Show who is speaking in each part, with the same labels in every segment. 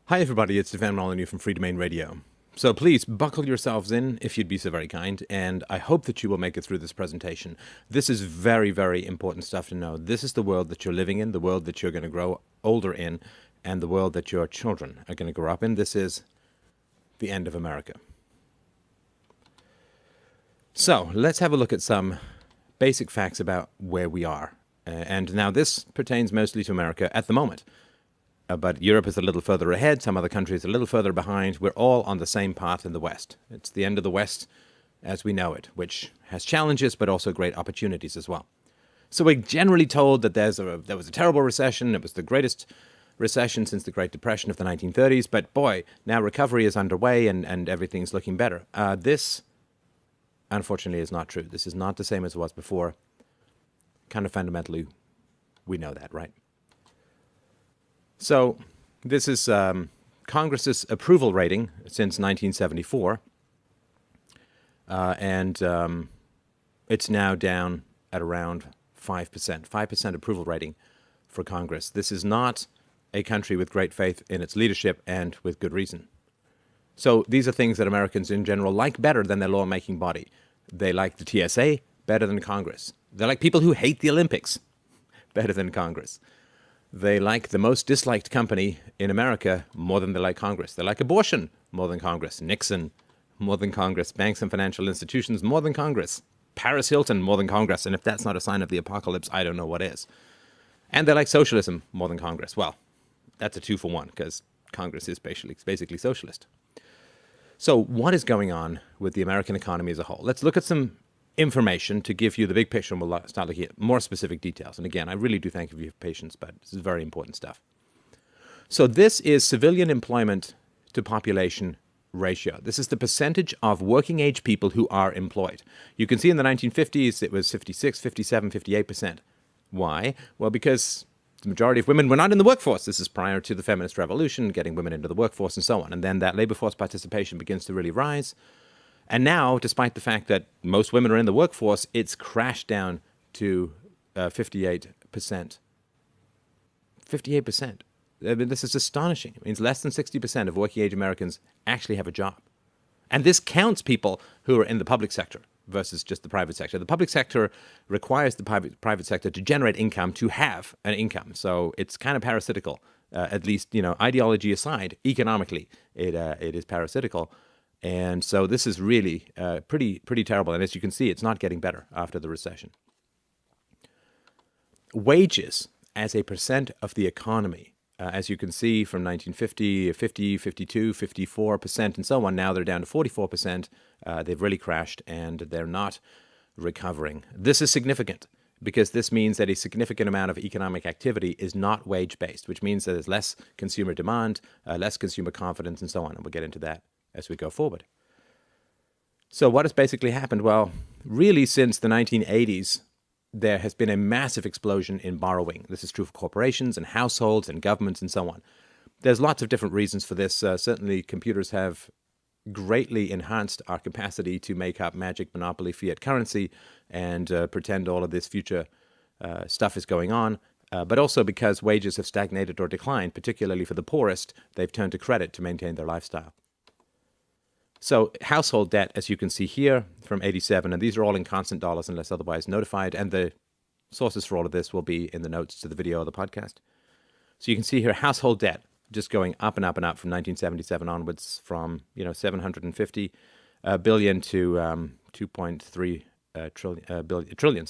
Speaker 1: Hi everybody, it's Stefan Molyneux from Free Domain Radio. So please buckle yourselves in if you'd be so very kind, and I hope that you will make it through this presentation. This is very, very important stuff to know. This is the world that you're living in, the world that you're going to grow older in, and the world that your children are going to grow up in. This is the end of America. So let's have a look at some basic facts about where we are. And now this pertains mostly to America at the moment. But Europe is a little further ahead, some other countries a little further behind. We're all on the same path in the West. It's the end of the West as we know it, which has challenges but also great opportunities as well. So we're generally told that there was a terrible recession. It was the greatest recession since the Great Depression of the 1930s. But boy, now recovery is underway and everything's looking better. This, unfortunately, is not true. This is not the same as it was before. Kind of fundamentally, we know that, right? So this is Congress's approval rating since 1974, and it's now down at around 5%. 5% approval rating for Congress. This is not a country with great faith in its leadership, and with good reason. So these are things that Americans in general like better than their lawmaking body. They like the TSA better than Congress. They're like people who hate the Olympics better than Congress. They like the most disliked company in America more than they like Congress. They like abortion more than Congress. Nixon more than Congress. Banks and financial institutions more than Congress. Paris Hilton more than Congress. And if that's not a sign of the apocalypse, I don't know what is. And they like socialism more than Congress. Well, that's a 2-for-1 because Congress is basically socialist. So what is going on with the American economy as a whole? Let's look at some information to give you the big picture, and we'll start looking at more specific details. And again, I really do thank you for your patience, but this is very important stuff. So this is civilian employment to population ratio. This is the percentage of working age people who are employed. You can see in the 1950s it was 56, 57, 58%. Why? Well, because the majority of women were not in the workforce. This is prior to the feminist revolution, getting women into the workforce and so on. And then that labor force participation begins to really rise. And now, despite the fact that most women are in the workforce, it's crashed down to 58%. 58%. I mean, this is astonishing. It means less than 60% of working-age Americans actually have a job. And this counts people who are in the public sector versus just the private sector. The public sector requires the private sector to generate income to have an income. So it's kind of parasitical, at least, ideology aside, economically, it is parasitical. And so this is really pretty terrible. And as you can see, it's not getting better after the recession. Wages as a percent of the economy, as you can see from 1950, 50, 52, 54%, and so on. Now they're down to 44%. They've really crashed, and they're not recovering. This is significant because this means that a significant amount of economic activity is not wage-based, which means that there's less consumer demand, less consumer confidence, and so on. And we'll get into that as we go forward. So what has basically happened? Well, really since the 1980s, there has been a massive explosion in borrowing. This is true for corporations and households and governments and so on. There's lots of different reasons for this. Certainly computers have greatly enhanced our capacity to make up magic monopoly fiat currency and pretend all of this future stuff is going on. But also because wages have stagnated or declined, particularly for the poorest, they've turned to credit to maintain their lifestyle. So household debt, as you can see here, from 87, and these are all in constant dollars unless otherwise notified, and the sources for all of this will be in the notes to the video or the podcast. So you can see here household debt just going up and up and up from 1977 onwards, from 750 billion to 2.3 trillion.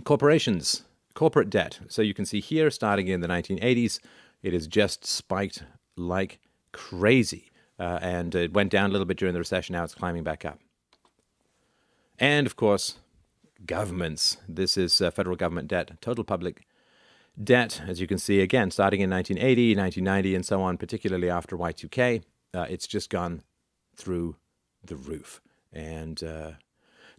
Speaker 1: Corporations, corporate debt. So you can see here, starting in the 1980s, it has just spiked like crazy. And it went down a little bit during the recession. Now it's climbing back up. And, of course, governments. This is federal government debt, total public debt, as you can see, again, starting in 1980, 1990, and so on, particularly after Y2K. It's just gone through the roof. And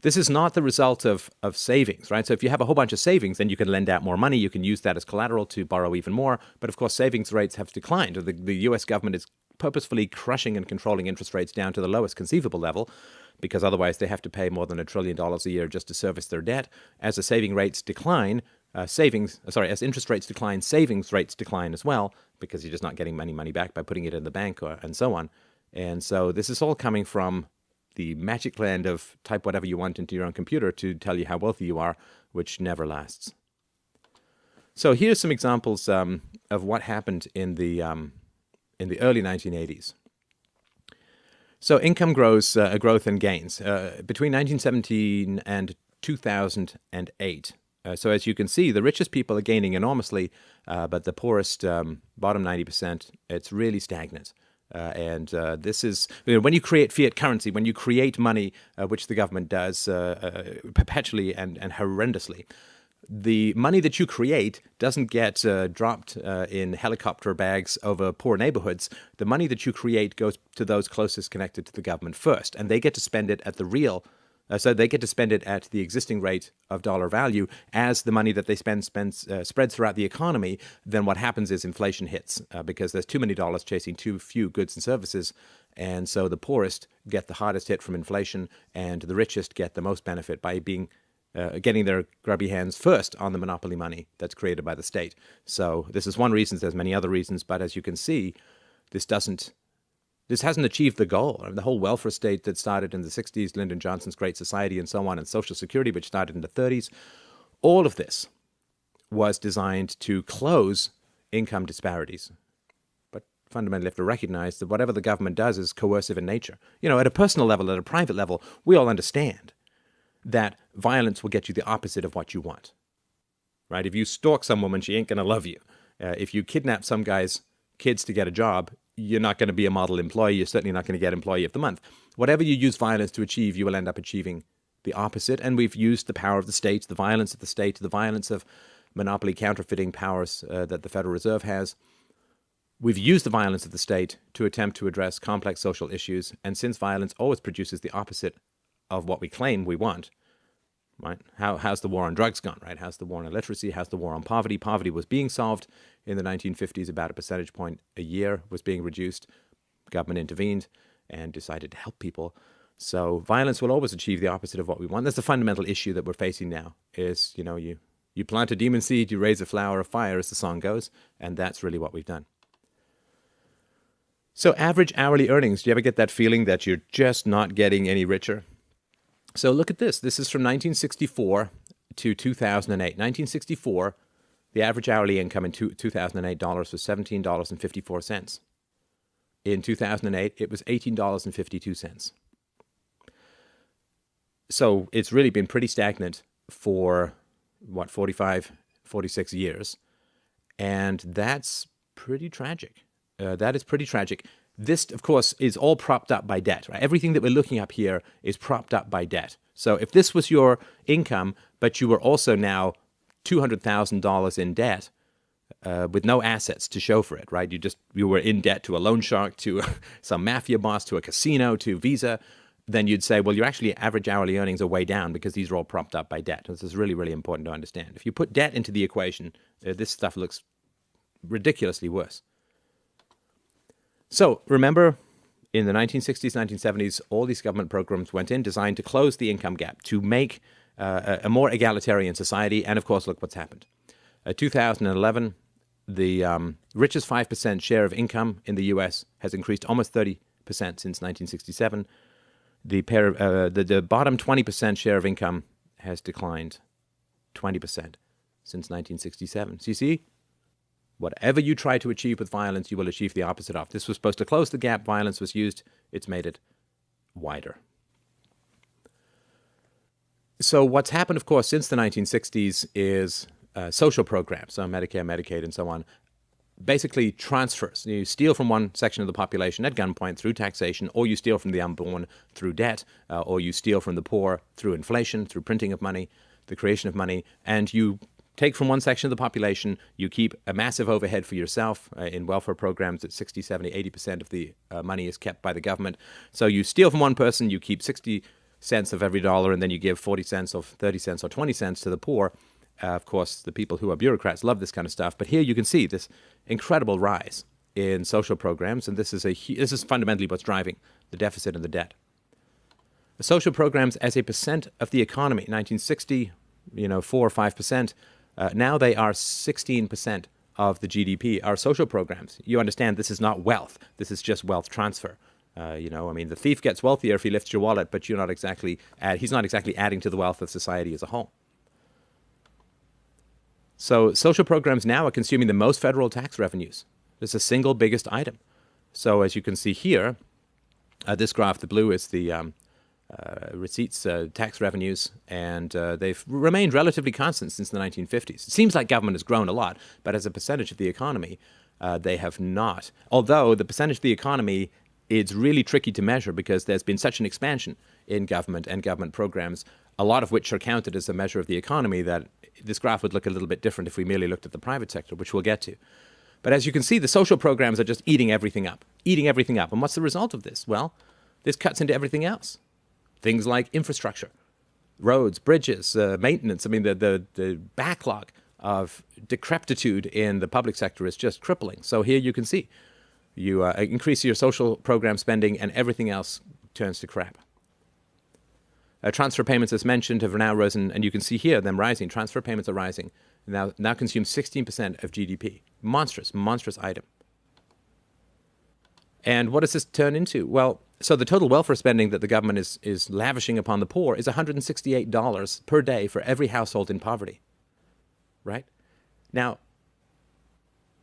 Speaker 1: this is not the result of savings, right? So if you have a whole bunch of savings, then you can lend out more money. You can use that as collateral to borrow even more. But, of course, savings rates have declined. The U.S. government is purposefully crushing and controlling interest rates down to the lowest conceivable level, because otherwise they have to pay more than $1 trillion a year just to service their debt. As the saving rates decline, as interest rates decline, savings rates decline as well, because you're just not getting any money back by putting it in the bank and so on. And so this is all coming from the magic land of type whatever you want into your own computer to tell you how wealthy you are, which never lasts. So here's some examples of what happened in the early 1980s. So income growth and gains between 1917 and 2008. So as you can see, the richest people are gaining enormously, but the poorest, bottom 90%, it's really stagnant. And this is, when you create fiat currency, when you create money, which the government does perpetually and horrendously, the money that you create doesn't get dropped in helicopter bags over poor neighborhoods. The money that you create goes to those closest connected to the government first, and they get to spend it at the real. So they get to spend it at the existing rate of dollar value. As the money that they spend spreads throughout the economy, then what happens is inflation hits because there's too many dollars chasing too few goods and services. And so the poorest get the hardest hit from inflation, and the richest get the most benefit by getting their grubby hands first on the monopoly money that's created by the state. So this is one reason. There's many other reasons, but as you can see, this hasn't achieved the goal. I mean, the whole welfare state that started in the 60s, Lyndon Johnson's Great Society and so on, and Social Security, which started in the 30s, all of this was designed to close income disparities. But fundamentally, you have to recognize that whatever the government does is coercive in nature. At a personal level, at a private level, we all understand that violence will get you the opposite of what you want, right? If you stalk some woman, she ain't going to love you. If you kidnap some guy's kids to get a job, you're not going to be a model employee. You're certainly not going to get Employee of the Month. Whatever you use violence to achieve, you will end up achieving the opposite. And we've used the power of the state, the violence of the state, the violence of monopoly counterfeiting powers that the Federal Reserve has. We've used the violence of the state to attempt to address complex social issues. And since violence always produces the opposite of what we claim we want, right? How's the war on drugs gone, right? How's the war on illiteracy? How's the war on poverty? Poverty was being solved in the 1950s. About a percentage point a year was being reduced. Government intervened and decided to help people. So violence will always achieve the opposite of what we want. That's the fundamental issue that we're facing now is, you plant a demon seed, you raise a flower of fire, as the song goes, and that's really what we've done. So average hourly earnings, do you ever get that feeling that you're just not getting any richer? So look at this. This is from 1964 to 2008. 1964, the average hourly income in 2008 dollars was $17.54. In 2008, it was $18.52. So it's really been pretty stagnant for, 45, 46 years. And that's pretty tragic. That is pretty tragic. This, of course, is all propped up by debt. Right? Everything that we're looking up here is propped up by debt. So if this was your income, but you were also now $200,000 in debt with no assets to show for it, right? You were in debt to a loan shark, to some mafia boss, to a casino, to Visa, then you'd say, well, your actually average hourly earnings are way down because these are all propped up by debt. This is really, really important to understand. If you put debt into the equation, this stuff looks ridiculously worse. So remember, in the 1960s, 1970s, all these government programs went in designed to close the income gap, to make a more egalitarian society. And of course, look what's happened. 2011, the richest 5% share of income in the U.S. has increased almost 30% since 1967. The bottom 20% share of income has declined 20% since 1967. So you see, whatever you try to achieve with violence, you will achieve the opposite of. This was supposed to close the gap. Violence was used. It's made it wider. So what's happened, of course, since the 1960s is social programs, so Medicare, Medicaid, and so on, basically transfers. You steal from one section of the population at gunpoint through taxation, or you steal from the unborn through debt, or you steal from the poor through inflation, through printing of money, the creation of money, and you take from one section of the population, you keep a massive overhead for yourself. In welfare programs, it's 60, 70, 80% of the money is kept by the government. So you steal from one person, you keep 60 cents of every dollar, and then you give 40 cents or 30 cents or 20 cents to the poor. Of course, the people who are bureaucrats love this kind of stuff. But here you can see this incredible rise in social programs, and this is fundamentally what's driving the deficit and the debt. The social programs as a percent of the economy, 1960, 4 or 5%. Now they are 16% of the GDP, are social programs. You understand this is not wealth. This is just wealth transfer. The thief gets wealthier if he lifts your wallet, but he's not exactly adding to the wealth of society as a whole. So social programs now are consuming the most federal tax revenues. It's the single biggest item. So as you can see here, this graph, the blue is the receipts, tax revenues, and they've remained relatively constant since the 1950s. It seems like government has grown a lot, but as a percentage of the economy, they have not. Although the percentage of the economy is really tricky to measure because there's been such an expansion in government and government programs, a lot of which are counted as a measure of the economy, that this graph would look a little bit different if we merely looked at the private sector, which we'll get to. But as you can see, the social programs are just eating everything up. And what's the result of this? Well, this cuts into everything else. Things like infrastructure, roads, bridges, maintenance. The backlog of decrepitude in the public sector is just crippling. So here you can see, you increase your social program spending and everything else turns to crap. Transfer payments, as mentioned, have now risen, and you can see here them rising. Transfer payments are rising, now consume 16% of GDP. Monstrous item. And what does this turn into? Well, so the total welfare spending that the government is lavishing upon the poor is $168 per day for every household in poverty. Right? Now,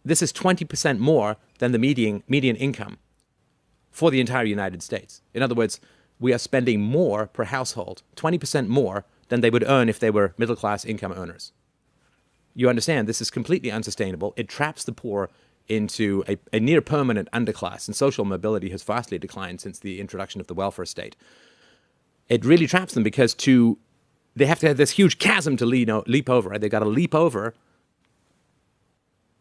Speaker 1: this is 20% more than the median income for the entire United States. In other words, we are spending more per household, 20% more than they would earn if they were middle-class income earners. You understand, this is completely unsustainable. It traps the poor into a near-permanent underclass, and social mobility has vastly declined since the introduction of the welfare state. It really traps them because they have to have this huge chasm to leap over. Right? They've got to leap over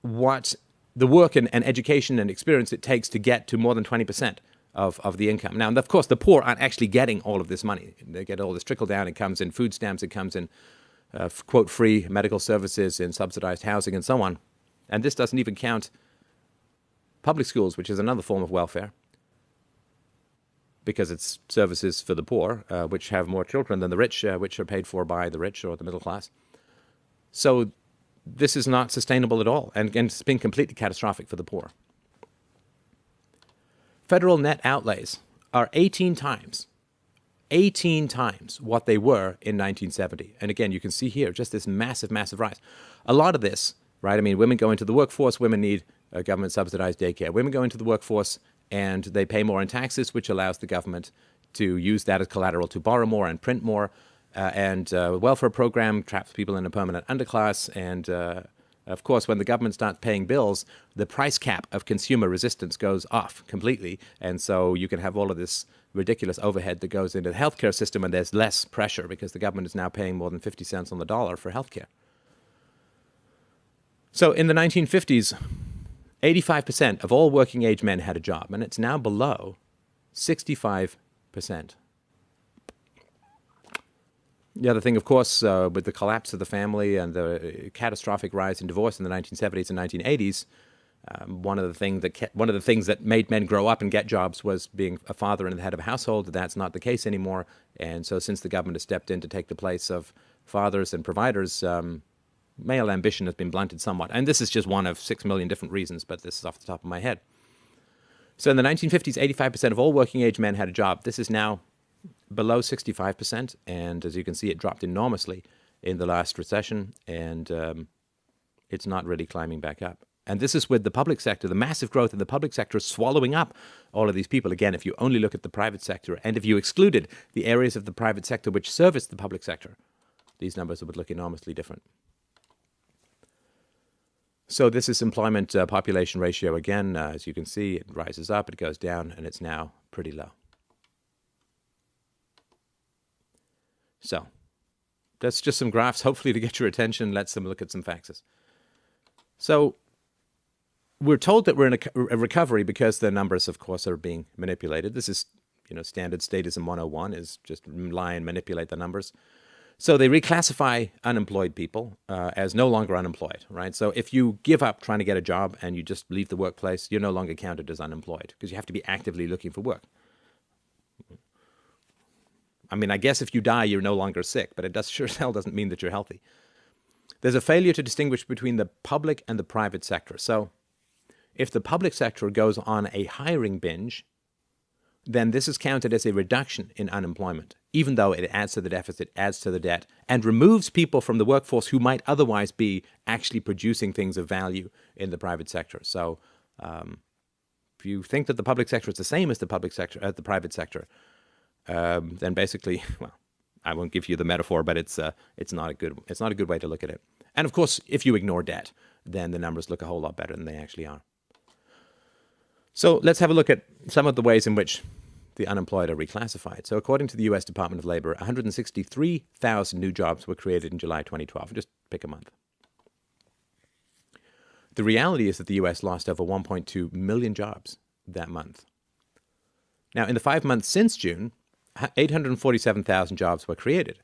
Speaker 1: what the work and education and experience it takes to get to more than 20% of the income. Now, of course, the poor aren't actually getting all of this money. They get all this trickle down. It comes in food stamps. It comes in, quote, free medical services, in subsidized housing, and so on. And this doesn't even count public schools, which is another form of welfare, because it's services for the poor, which have more children than the rich, which are paid for by the rich or the middle class. So this is not sustainable at all, and it's been completely catastrophic for the poor. Federal net outlays are 18 times what they were in 1970. And again, you can see here just this massive rise. A lot of this, right? Women go into the workforce, women need government subsidized daycare. Women go into the workforce and they pay more in taxes, which allows the government to use that as collateral to borrow more and print more. The welfare program traps people in a permanent underclass. And of course, when the government starts paying bills, the price cap of consumer resistance goes off completely. And so you can have all of this ridiculous overhead that goes into the healthcare system, and there's less pressure because the government is now paying more than 50 cents on the dollar for healthcare. So in the 1950s, 85% of all working age men had a job, and it's now below 65%. The other thing, of course, with the collapse of the family and the catastrophic rise in divorce in the 1970s and 1980s, one of the things that made men grow up and get jobs was being a father and the head of a household. That's not the case anymore. And so since the government has stepped in to take the place of fathers and providers, male ambition has been blunted somewhat. And this is just one of 6 million different reasons, but this is off the top of my head. So in the 1950s, 85% of all working age men had a job. This is now below 65%, and as you can see, it dropped enormously in the last recession, and it's not really climbing back up. And this is with the public sector, the massive growth in the public sector swallowing up all of these people. Again, if you only look at the private sector, and if you excluded the areas of the private sector which service the public sector, these numbers would look enormously different. So this is employment population ratio again. As you can see, it rises up, it goes down, and it's now pretty low. So that's just some graphs, hopefully to get your attention. Let's look at some facts. So we're told that we're in a recovery because the numbers, of course, are being manipulated. This is, standard statism 101 is just lie and manipulate the numbers. So they reclassify unemployed people as no longer unemployed, right? So if you give up trying to get a job and you just leave the workplace, you're no longer counted as unemployed because you have to be actively looking for work. I guess if you die, you're no longer sick, but it sure as hell doesn't mean that you're healthy. There's a failure to distinguish between the public and the private sector. So if the public sector goes on a hiring binge, then this is counted as a reduction in unemployment, even though it adds to the deficit, adds to the debt, and removes people from the workforce who might otherwise be actually producing things of value in the private sector. So if you think that the public sector is the same as the private sector, then basically, well, I won't give you the metaphor, but it's not a good way to look at it. And of course, if you ignore debt, then the numbers look a whole lot better than they actually are. So let's have a look at some of the ways in which the unemployed are reclassified. So according to the U.S. Department of Labor, 163,000 new jobs were created in July 2012. Just pick a month. The reality is that the U.S. lost over 1.2 million jobs that month. Now, in the 5 months since June, 847,000 jobs were created,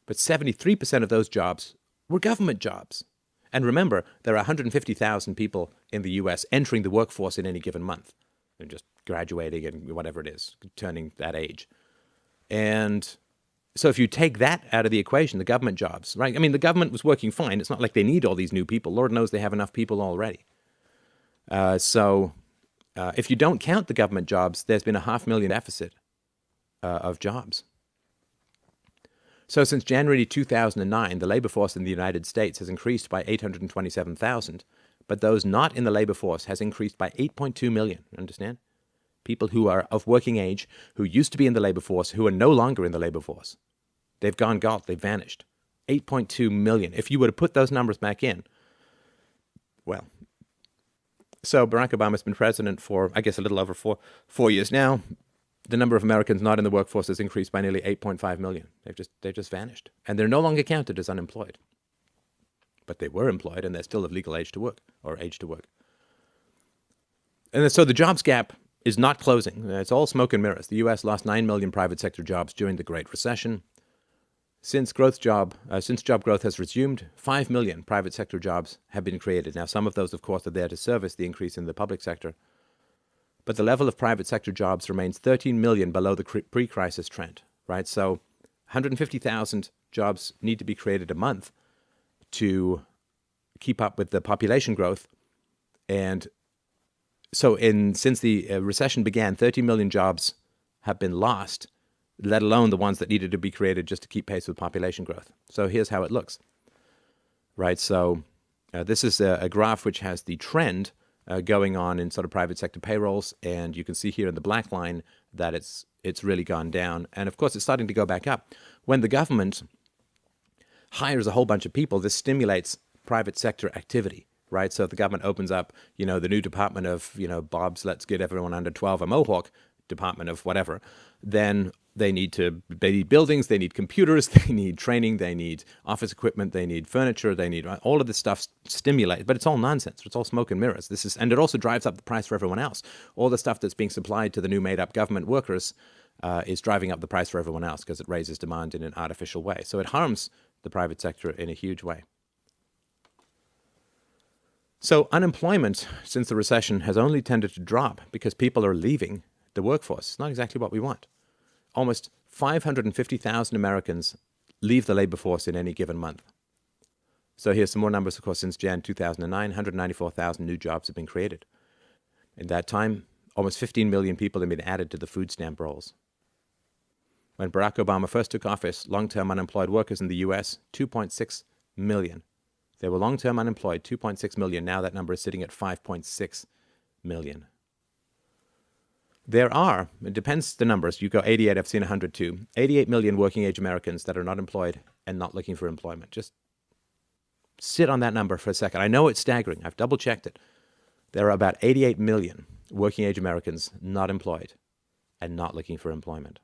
Speaker 1: but 73% of those jobs were government jobs. And remember, there are 150,000 people in the U.S. entering the workforce in any given month. They're just graduating and whatever it is, turning that age. And so if you take that out of the equation, the government jobs, right? I mean, the government was working fine. It's not like they need all these new people. Lord knows they have enough people already. So if you don't count the government jobs, there's been a 500,000 deficit of jobs. So since January 2009, the labor force in the United States has increased by 827,000, but those not in the labor force has increased by 8.2 million, understand? People who are of working age, who used to be in the labor force, who are no longer in the labor force. They've gone gone, they've vanished. 8.2 million. If you were to put those numbers back in, well, so Barack Obama's been president for, I guess, a little over four years now. The number of Americans not in the workforce has increased by nearly 8.5 million. They've just vanished. And they're no longer counted as unemployed. But they were employed, and they're still of legal age to work, or age to work. And so the jobs gap is not closing. It's all smoke and mirrors. The U.S. lost 9 million private sector jobs during the Great Recession. Since job growth has resumed, 5 million private sector jobs have been created. Now, some of those, of course, are there to service the increase in the public sector. But the level of private sector jobs remains 13 million below the pre-crisis trend, right? So 150,000 jobs need to be created a month to keep up with the population growth. And so since the recession began, 30 million jobs have been lost, let alone the ones that needed to be created just to keep pace with population growth. So here's how it looks, right? So this is a graph which has the trend going on in sort of private sector payrolls, and you can see here in the black line that it's really gone down. And of course, it's starting to go back up. When the government hires a whole bunch of people, this stimulates private sector activity, right? So if the government opens up, the new department of, Bob's Let's Get Everyone Under 12 a Mohawk, department of whatever, then they need buildings, they need computers, they need training, they need office equipment, they need furniture, they need all of this stuff stimulated, but it's all nonsense. It's all smoke and mirrors. And it also drives up the price for everyone else. All the stuff that's being supplied to the new made-up government workers is driving up the price for everyone else because it raises demand in an artificial way. So it harms the private sector in a huge way. So unemployment since the recession has only tended to drop because people are leaving the workforce. It's not exactly what we want. Almost 550,000 Americans leave the labor force in any given month. So here's some more numbers, of course, since Jan 2009, 194,000 new jobs have been created. In that time, almost 15 million people have been added to the food stamp rolls. When Barack Obama first took office, long-term unemployed workers in the U.S., 2.6 million. There were long-term unemployed, 2.6 million. Now that number is sitting at 5.6 million. There are, it depends the numbers, you go 88, I've seen 102, 88 million working age Americans that are not employed and not looking for employment. Just sit on that number for a second. I know it's staggering. I've double checked it. There are about 88 million working age Americans not employed and not looking for employment.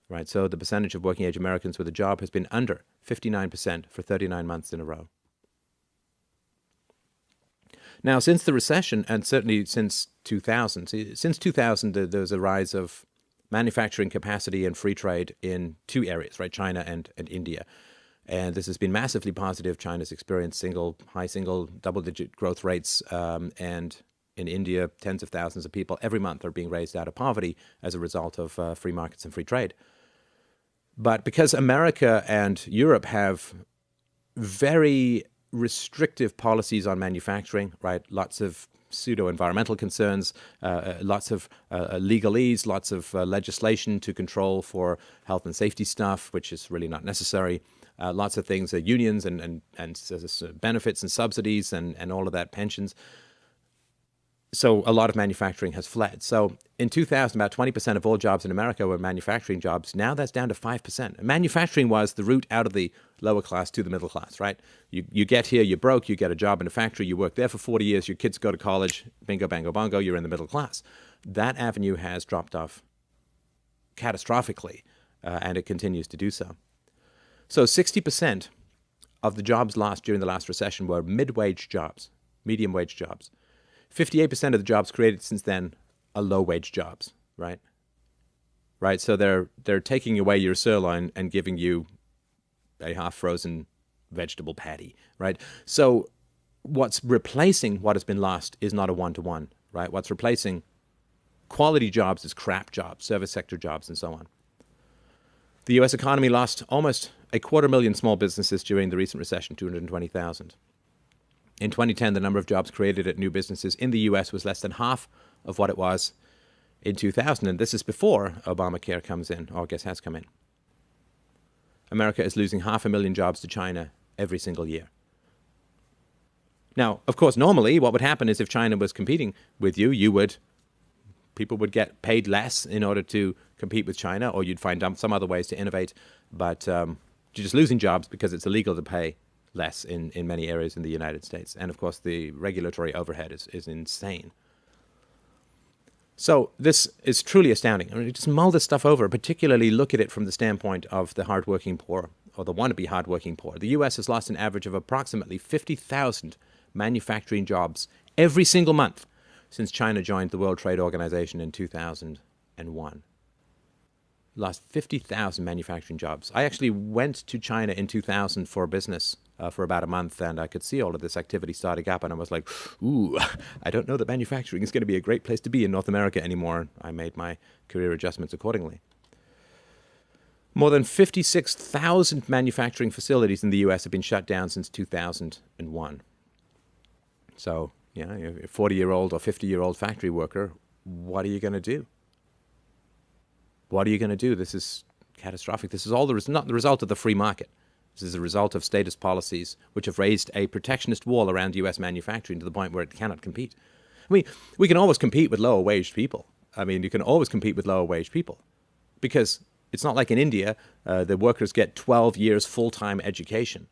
Speaker 1: Right, so the percentage of working age Americans with a job has been under 59% for 39 months in a row. Now, since the recession, and certainly since 2000, there was a rise of manufacturing capacity and free trade in two areas, right? China and India. And this has been massively positive. China's experienced high single, double-digit growth rates, and in India, tens of thousands of people every month are being raised out of poverty as a result of free markets and free trade. But because America and Europe have very restrictive policies on manufacturing, right? Lots of pseudo-environmental concerns, lots of legalese, lots of legislation to control for health and safety stuff, which is really not necessary. Lots of things, unions and benefits and subsidies and all of that, pensions. So a lot of manufacturing has fled. So in 2000, about 20% of all jobs in America were manufacturing jobs. Now that's down to 5%. Manufacturing was the route out of the lower class to the middle class, right? You get here, you're broke, you get a job in a factory, you work there for 40 years, your kids go to college, bingo, bango, bongo, you're in the middle class. That avenue has dropped off catastrophically, and it continues to do so. So 60% of the jobs lost during the last recession were mid-wage jobs, medium-wage jobs. 58% of the jobs created since then are low-wage jobs, right? Right, so they're taking away your sirloin and giving you a half-frozen vegetable patty, right? So what's replacing what has been lost is not a one-to-one, right? What's replacing quality jobs is crap jobs, service sector jobs, and so on. The U.S. economy lost almost 250,000 small businesses during the recent recession, 220,000. In 2010, the number of jobs created at new businesses in the U.S. was less than half of what it was in 2000. And this is before Obamacare comes in, or I guess has come in. America is losing 500,000 jobs to China every single year. Now, of course, normally what would happen is if China was competing with you, people would get paid less in order to compete with China, or you'd find some other ways to innovate. But you're just losing jobs because it's illegal to pay less in many areas in the United States. And of course, the regulatory overhead is insane. So this is truly astounding. I mean, just mull this stuff over, particularly look at it from the standpoint of the hardworking poor, or the wannabe hardworking poor. The U.S. has lost an average of approximately 50,000 manufacturing jobs every single month since China joined the World Trade Organization in 2001. Lost 50,000 manufacturing jobs. I actually went to China in 2000 for business for about a month, and I could see all of this activity starting up, and I was like, ooh, I don't know that manufacturing is going to be a great place to be in North America anymore. I made my career adjustments accordingly. More than 56,000 manufacturing facilities in the U.S. have been shut down since 2001. So, you're a 40-year-old or 50-year-old factory worker, what are you going to do? What are you going to do? This is catastrophic. This is all not the result of the free market. This is a result of statist policies which have raised a protectionist wall around U.S. manufacturing to the point where it cannot compete. I mean, we can always compete with lower-waged people. I mean, you can always compete with lower-waged people because it's not like in India, the workers get 12 years full-time education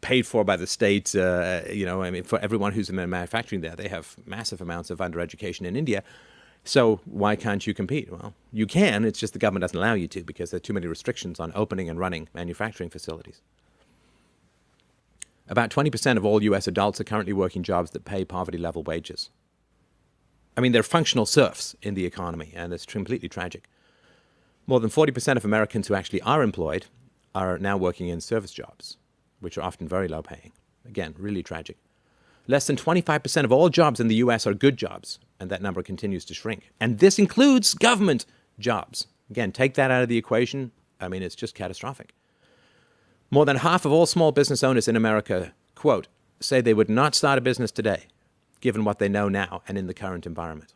Speaker 1: paid for by the state. For everyone who's in manufacturing there, they have massive amounts of undereducation in India. So why can't you compete? Well, you can. It's just the government doesn't allow you to because there are too many restrictions on opening and running manufacturing facilities. About 20% of all U.S. adults are currently working jobs that pay poverty-level wages. I mean, they're functional serfs in the economy, and it's completely tragic. More than 40% of Americans who actually are employed are now working in service jobs, which are often very low paying. Again, really tragic. Less than 25% of all jobs in the U.S. are good jobs, and that number continues to shrink. And this includes government jobs. Again, take that out of the equation. I mean, it's just catastrophic. More than half of all small business owners in America, quote, say they would not start a business today, given what they know now and in the current environment.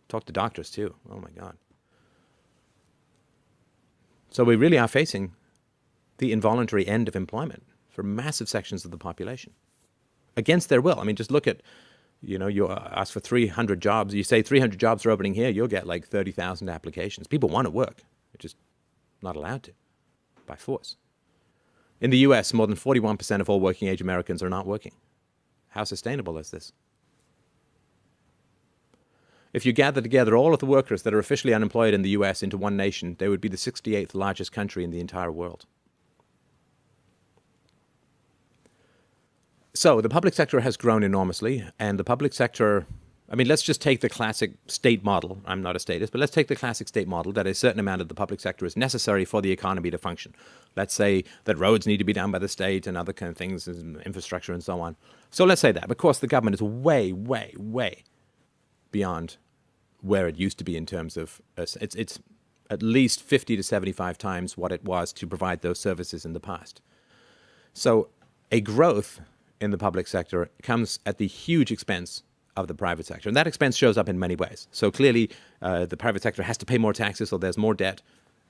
Speaker 1: Talk to doctors, too. Oh, my God. So we really are facing the involuntary end of employment for massive sections of the population. Against their will. I mean, just look at, you ask for 300 jobs. You say 300 jobs are opening here, you'll get like 30,000 applications. People want to work. They're just not allowed to by force. In the U.S., more than 41% of all working-age Americans are not working. How sustainable is this? If you gather together all of the workers that are officially unemployed in the U.S. into one nation, they would be the 68th largest country in the entire world. So the public sector has grown enormously, and the public sector, I mean, let's just take the classic state model. I'm not a statist, but let's take the classic state model that a certain amount of the public sector is necessary for the economy to function. Let's say that roads need to be done by the state and other kind of things, infrastructure and so on. So let's say that. Of course, the government is way, way, way beyond where it used to be in terms of, it's at least 50 to 75 times what it was to provide those services in the past. So a growth in the public sector comes at the huge expense of the private sector. And that expense shows up in many ways. So clearly, the private sector has to pay more taxes, so there's more debt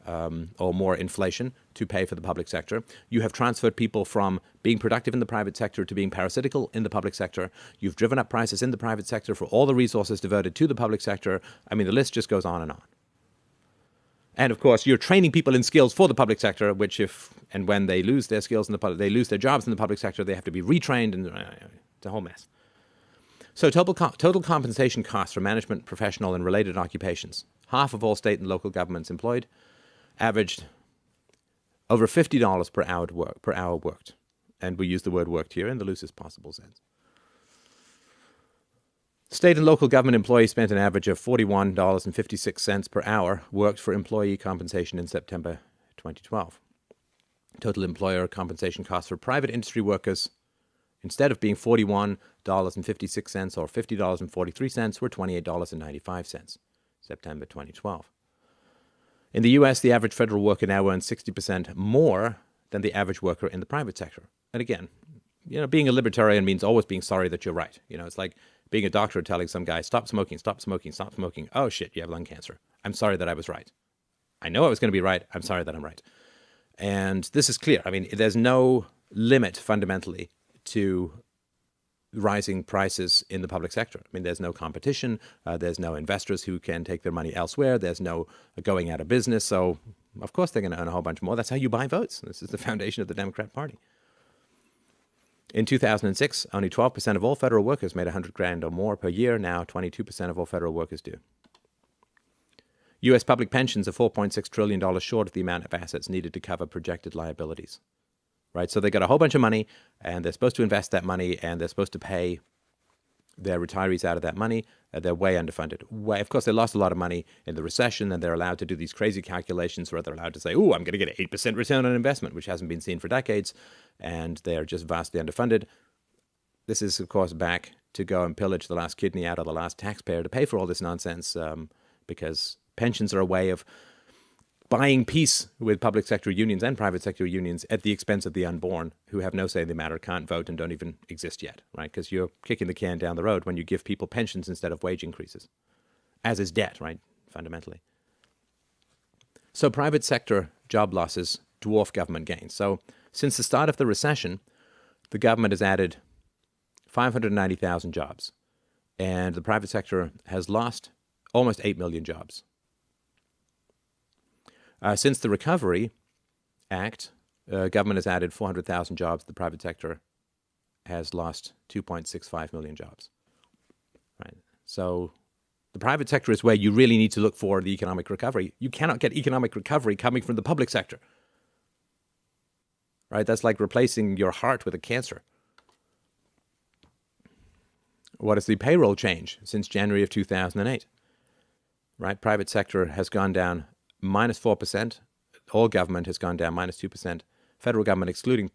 Speaker 1: or more inflation to pay for the public sector. You have transferred people from being productive in the private sector to being parasitical in the public sector. You've driven up prices in the private sector for all the resources diverted to the public sector. I mean, the list just goes on and on. And of course, you're training people in skills for the public sector, which if and when they lose their skills in the public, they lose their jobs in the public sector, they have to be retrained, and it's a whole mess. So total compensation costs for management, professional, and related occupations, half of all state and local governments employed, averaged over $50 per hour worked. And we use the word worked here in the loosest possible sense. State and local government employees spent an average of $41.56 per hour worked for employee compensation in September 2012. Total employer compensation costs for private industry workers, instead of being $41.56 or $50.43, were $28.95, September 2012. In the U.S., the average federal worker now earns 60% more than the average worker in the private sector. And again, being a libertarian means always being sorry that you're right. It's like being a doctor telling some guy, stop smoking, stop smoking, stop smoking. Oh, shit, you have lung cancer. I'm sorry that I was right. I know I was going to be right. I'm sorry that I'm right. And this is clear. I mean, there's no limit fundamentally to rising prices in the public sector. I mean, there's no competition. There's no investors who can take their money elsewhere. There's no going out of business. So, of course, they're going to earn a whole bunch more. That's how you buy votes. This is the foundation of the Democrat Party. In 2006, only 12% of all federal workers made $100,000 or more per year. Now, 22% of all federal workers do. U.S. public pensions are $4.6 trillion short of the amount of assets needed to cover projected liabilities. Right? So they got a whole bunch of money, and they're supposed to invest that money, and they're supposed to pay their retirees out of that money. They're way underfunded. Of course, they lost a lot of money in the recession, and they're allowed to do these crazy calculations where they're allowed to say, I'm going to get an 8% return on investment, which hasn't been seen for decades, and they are just vastly underfunded. This is, of course, back to go and pillage the last kidney out of the last taxpayer to pay for all this nonsense, because pensions are a way of buying peace with public sector unions and private sector unions at the expense of the unborn, who have no say in the matter, can't vote, and don't even exist yet, right? Because you're kicking the can down the road when you give people pensions instead of wage increases, as is debt, right, fundamentally. So private sector job losses dwarf government gains. So since the start of the recession, the government has added 590,000 jobs, and the private sector has lost almost 8 million jobs. Since the Recovery Act, government has added 400,000 jobs. The private sector has lost 2.65 million jobs. Right. So the private sector is where you really need to look for the economic recovery. You cannot get economic recovery coming from the public sector. Right. That's like replacing your heart with a cancer. What is the payroll change since January of 2008? Right. Private sector has gone down minus 4%. All government has gone down minus 2%. Federal government, excluding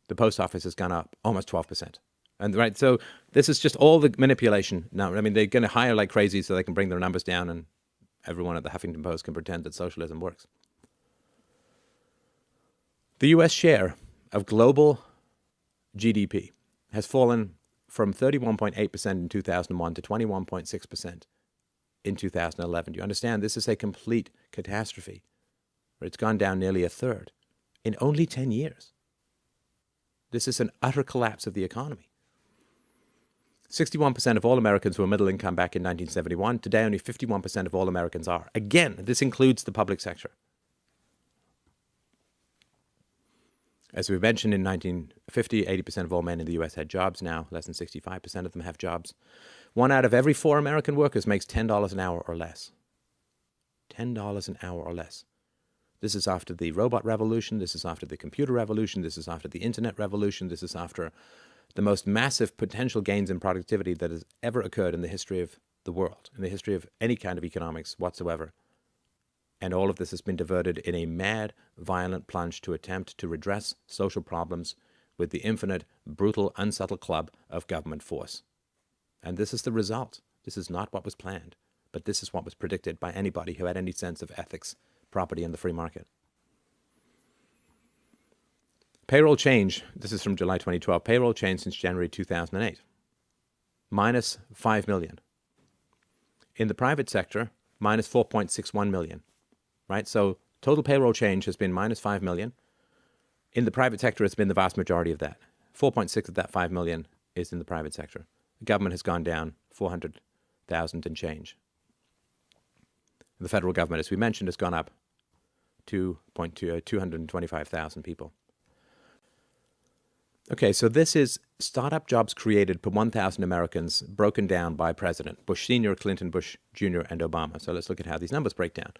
Speaker 1: the post office, has gone up almost 12%. And right, so this is just all the manipulation. Now, I mean, they're going to hire like crazy so they can bring their numbers down, and everyone at the Huffington Post can pretend that socialism works. The U.S. share of global GDP has fallen from 31.8% in 2001 to 21.6% in 2011. Do you understand? This is a complete catastrophe. It's gone down nearly a third in only 10 years. This is an utter collapse of the economy. 61% of all Americans were middle income back in 1971. Today, only 51% of all Americans are. Again, this includes the public sector. As we mentioned, in 1950, 80% of all men in the U.S. had jobs. Now, less than 65% of them have jobs. 1 out of every 4 American workers makes $10 an hour or less. $10 an hour or less. This is after the robot revolution. This is after the computer revolution. This is after the internet revolution. This is after the most massive potential gains in productivity that has ever occurred in the history of the world, in the history of any kind of economics whatsoever. And all of this has been diverted in a mad, violent plunge to attempt to redress social problems with the infinite, brutal, unsubtle club of government force. And this is the result. This is not what was planned, but this is what was predicted by anybody who had any sense of ethics property in the free market. Payroll change, this is from July 2012, payroll change since January 2008, minus 5 million. In the private sector, minus 4.61 million, right? So total payroll change has been minus 5 million. In the private sector, it's been the vast majority of that. 4.6 of that 5 million is in the private sector. The government has gone down 400,000 and change. The federal government, as we mentioned, has gone up 225,000 people. Okay, so this is startup jobs created per 1,000 Americans broken down by president. Bush Sr., Clinton, Bush Jr., and Obama. So let's look at how these numbers break down.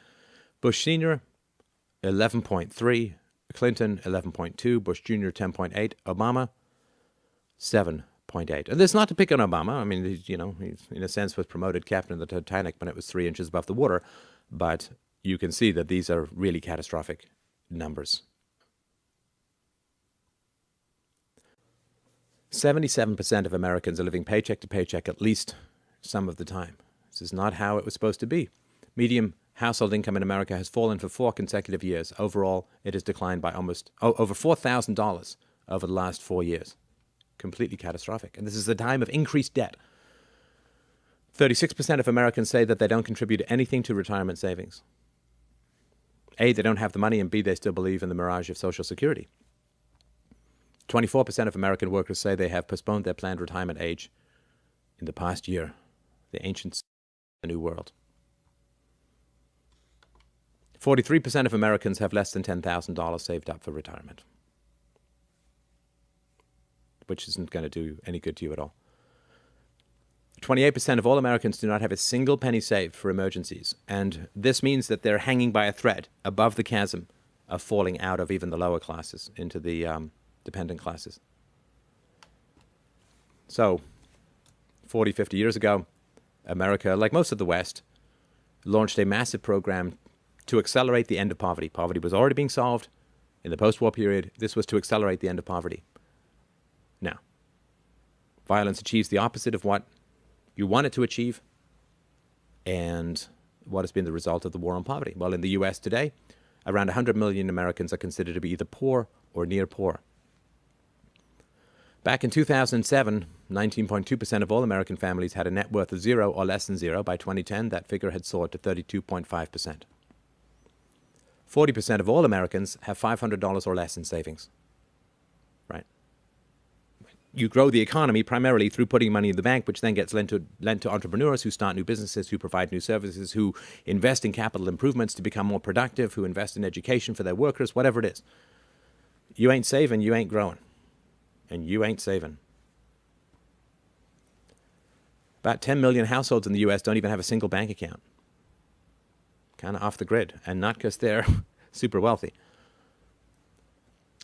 Speaker 1: Bush Sr., 11.3. Clinton, 11.2. Bush Jr., 10.8. Obama, 7.8. And this is not to pick on Obama. I mean, he, in a sense was promoted captain of the Titanic when it was 3 inches above the water. But you can see that these are really catastrophic numbers. 77% of Americans are living paycheck to paycheck at least some of the time. This is not how it was supposed to be. Median household income in America has fallen for 4 consecutive years. Overall, it has declined by over $4,000 over the last 4 years. Completely catastrophic. And this is a time of increased debt. 36% of Americans say that they don't contribute anything to retirement savings. A, they don't have the money, and B, they still believe in the mirage of Social Security. 24% of American workers say they have postponed their planned retirement age in the past year. The ancient, the new world. 43% of Americans have less than $10,000 saved up for retirement, which isn't going to do any good to you at all. 28% of all Americans do not have a single penny saved for emergencies, and this means that they're hanging by a thread above the chasm of falling out of even the lower classes into the dependent classes. So, 40, 50 years ago, America, like most of the West, launched a massive program to accelerate the end of poverty. Poverty was already being solved in the post-war period. This was to accelerate the end of poverty. Now, violence achieves the opposite of what you want it to achieve, and what has been the result of the war on poverty? Well, in the U.S. today, around 100 million Americans are considered to be either poor or near poor. Back in 2007, 19.2% of all American families had a net worth of 0 or less than 0. By 2010, that figure had soared to 32.5%. 40% of all Americans have $500 or less in savings. Right? You grow the economy primarily through putting money in the bank, which then gets lent to entrepreneurs who start new businesses, who provide new services, who invest in capital improvements to become more productive, who invest in education for their workers, whatever it is. You ain't saving, you ain't growing. And you ain't saving. About 10 million households in the U.S. don't even have a single bank account. Kind of off the grid, and not because they're super wealthy.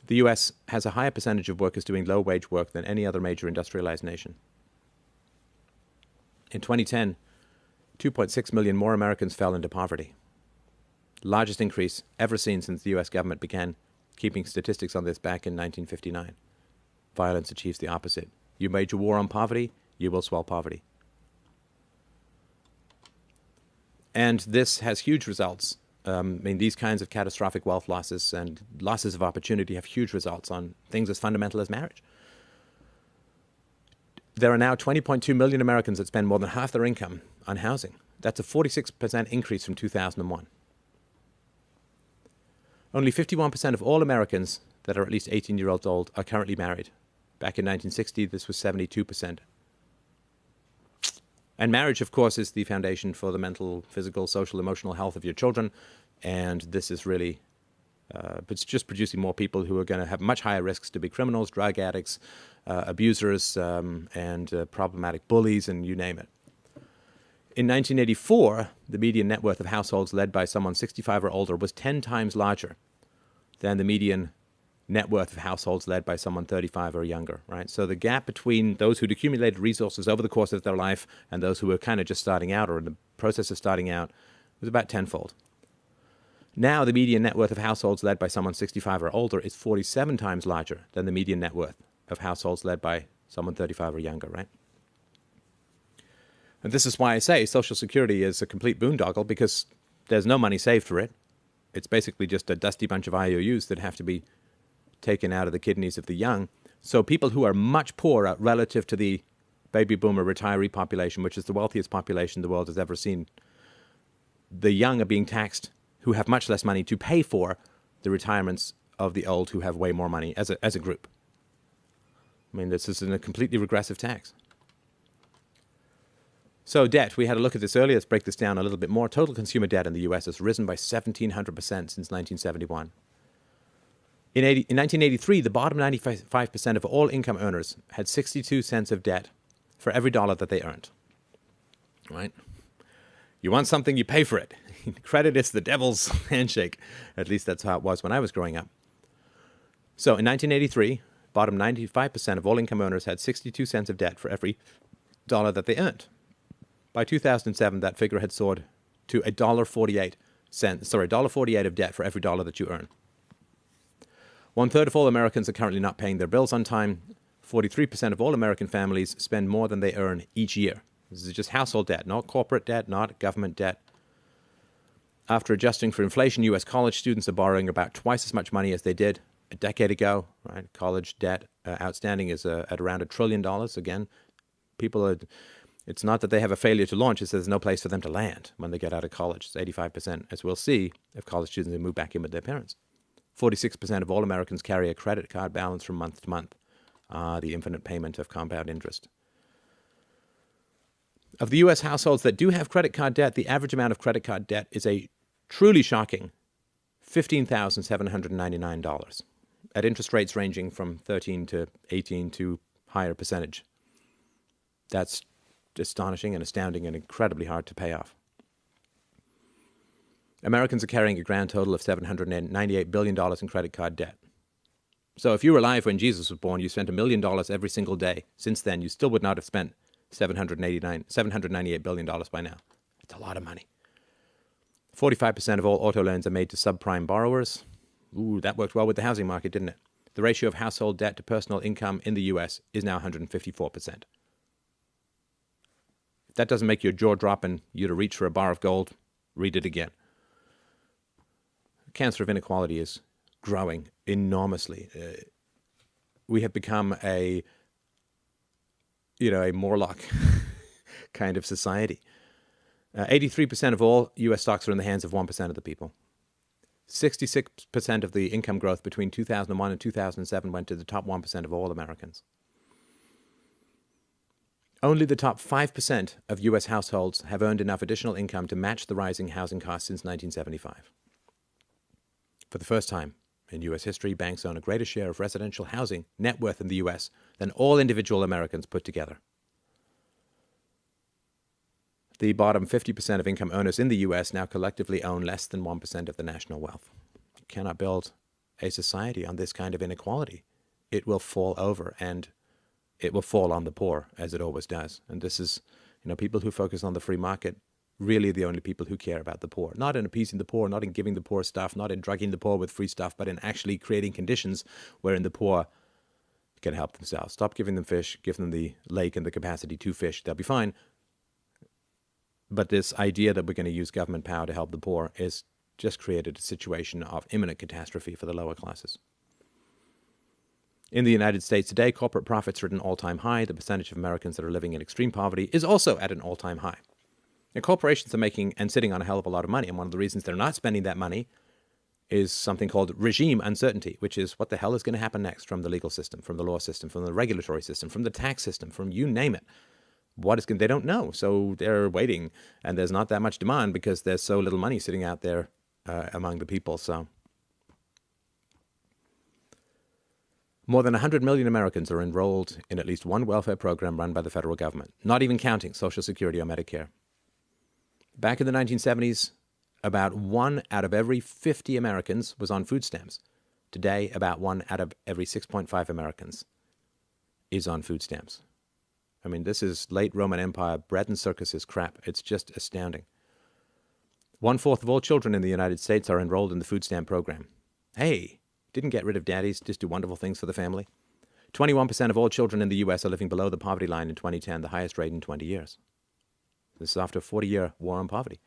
Speaker 1: The U.S. has a higher percentage of workers doing low-wage work than any other major industrialized nation. In 2010, 2.6 million more Americans fell into poverty. Largest increase ever seen since the U.S. government began keeping statistics on this back in 1959. Violence achieves the opposite. You wage a war on poverty, you will swell poverty. And this has huge results. These kinds of catastrophic wealth losses and losses of opportunity have huge results on things as fundamental as marriage. There are now 20.2 million Americans that spend more than half their income on housing. That's a 46% increase from 2001. Only 51% of all Americans that are at least 18 years old are currently married. Back in 1960, this was 72%. And marriage, of course, is the foundation for the mental, physical, social, emotional health of your children. And this is really, it's just producing more people who are going to have much higher risks to be criminals, drug addicts, abusers, and problematic bullies, and you name it. In 1984, the median net worth of households led by someone 65 or older was 10 times larger than the median net worth of households led by someone 35 or younger, right? So the gap between those who'd accumulated resources over the course of their life and those who were kind of just starting out or in the process of starting out was about tenfold. Now the median net worth of households led by someone 65 or older is 47 times larger than the median net worth of households led by someone 35 or younger, right? And this is why I say Social Security is a complete boondoggle, because there's no money saved for it. It's basically just a dusty bunch of IOUs that have to be taken out of the kidneys of the young. So people who are much poorer relative to the baby boomer retiree population, which is the wealthiest population the world has ever seen, the young are being taxed who have much less money to pay for the retirements of the old who have way more money as a group. I mean, this is a completely regressive tax. So debt, we had a look at this earlier. Let's break this down a little bit more. Total consumer debt in the US has risen by 1,700% since 1971. In 1983, the bottom 95% of all income earners had 62 cents of debt for every dollar that they earned. Right? You want something, you pay for it. Credit is the devil's handshake. At least that's how it was when I was growing up. So in 1983, bottom 95% of all income earners had 62 cents of debt for every dollar that they earned. By 2007, that figure had soared to $1.48 of debt for every dollar that you earn. 1/3 of all Americans are currently not paying their bills on time. 43% of all American families spend more than they earn each year. This is just household debt, not corporate debt, not government debt. After adjusting for inflation, U.S. college students are borrowing about twice as much money as they did a decade ago. Right? College debt outstanding is at around $1 trillion. Again, people are... It's not that they have a failure to launch, it's that there's no place for them to land when they get out of college. It's 85%, as we'll see, of college students who move back in with their parents. 46% of all Americans carry a credit card balance from month to month, the infinite payment of compound interest. Of the U.S. households that do have credit card debt, the average amount of credit card debt is a truly shocking $15,799, at interest rates ranging from 13 to 18 to higher percentage. That's astonishing and astounding and incredibly hard to pay off. Americans are carrying a grand total of $798 billion in credit card debt. So if you were alive when Jesus was born, you spent $1 million every single day. Since then, you still would not have spent $798 billion by now. It's a lot of money. 45% of all auto loans are made to subprime borrowers. Ooh, that worked well with the housing market, didn't it? The ratio of household debt to personal income in the U.S. is now 154%. If that doesn't make your jaw drop and you to reach for a bar of gold, read it again. The cancer of inequality is growing enormously. We have become a Morlock kind of society. 83% of all U.S. stocks are in the hands of 1% of the people. 66% of the income growth between 2001 and 2007 went to the top 1% of all Americans. Only the top 5% of U.S. households have earned enough additional income to match the rising housing costs since 1975. For the first time in U.S. history, banks own a greater share of residential housing net worth in the U.S. than all individual Americans put together. The bottom 50% of income earners in the U.S. now collectively own less than 1% of the national wealth. You cannot build a society on this kind of inequality. It will fall over, and it will fall on the poor, as it always does. And this is, people who focus on the free market, really the only people who care about the poor. Not in appeasing the poor, not in giving the poor stuff, not in drugging the poor with free stuff, but in actually creating conditions wherein the poor can help themselves. Stop giving them fish, give them the lake and the capacity to fish. They'll be fine. But this idea that we're going to use government power to help the poor is just created a situation of imminent catastrophe for the lower classes. In the United States today, corporate profits are at an all-time high. The percentage of Americans that are living in extreme poverty is also at an all-time high. And corporations are making and sitting on a hell of a lot of money. And one of the reasons they're not spending that money is something called regime uncertainty, which is what the hell is going to happen next from the legal system, from the law system, from the regulatory system, from the tax system, from you name it. They don't know. So they're waiting. And there's not that much demand because there's so little money sitting out there among the people. So more than 100 million Americans are enrolled in at least one welfare program run by the federal government, not even counting Social Security or Medicare. Back in the 1970s, about 1 out of every 50 Americans was on food stamps. Today, about 1 out of every 6.5 Americans is on food stamps. I mean, this is late Roman Empire, bread and circuses crap. It's just astounding. 1/4 of all children in the United States are enrolled in the food stamp program. Hey, didn't get rid of daddies, just do wonderful things for the family. 21% of all children in the U.S. are living below the poverty line in 2010, the highest rate in 20 years. This is after a 40-year war on poverty.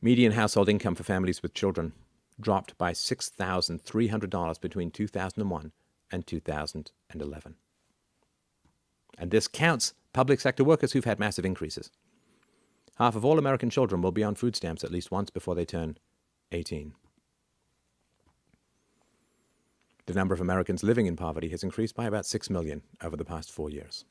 Speaker 1: Median household income for families with children dropped by $6,300 between 2001 and 2011. And this counts public sector workers who've had massive increases. Half of all American children will be on food stamps at least once before they turn 18. The number of Americans living in poverty has increased by about 6 million over the past 4 years.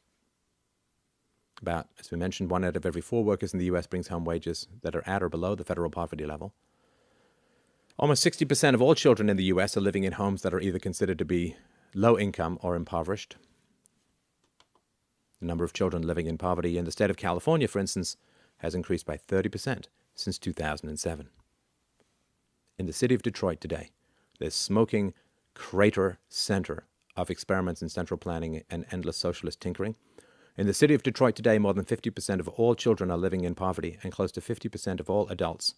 Speaker 1: About, as we mentioned, 1 out of every 4 workers in the U.S. brings home wages that are at or below the federal poverty level. Almost 60% of all children in the U.S. are living in homes that are either considered to be low income or impoverished. The number of children living in poverty in the state of California, for instance, has increased by 30% since 2007. In the city of Detroit today, this smoking crater center of experiments in central planning and endless socialist tinkering, in the city of Detroit today, more than 50% of all children are living in poverty, and close to 50% of all adults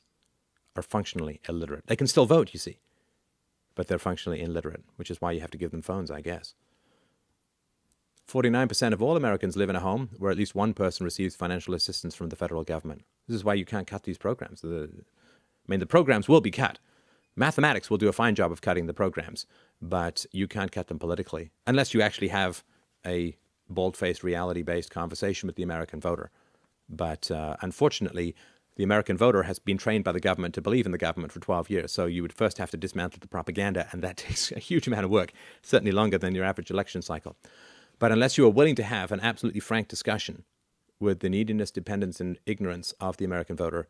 Speaker 1: are functionally illiterate. They can still vote, you see, but they're functionally illiterate, which is why you have to give them phones, I guess. 49% of all Americans live in a home where at least one person receives financial assistance from the federal government. This is why you can't cut these programs. The programs will be cut. Mathematics will do a fine job of cutting the programs, but you can't cut them politically unless you actually have a bald-faced, reality-based conversation with the American voter. But unfortunately, the American voter has been trained by the government to believe in the government for 12 years, so you would first have to dismantle the propaganda, and that takes a huge amount of work, certainly longer than your average election cycle. But unless you are willing to have an absolutely frank discussion with the neediness, dependence, and ignorance of the American voter,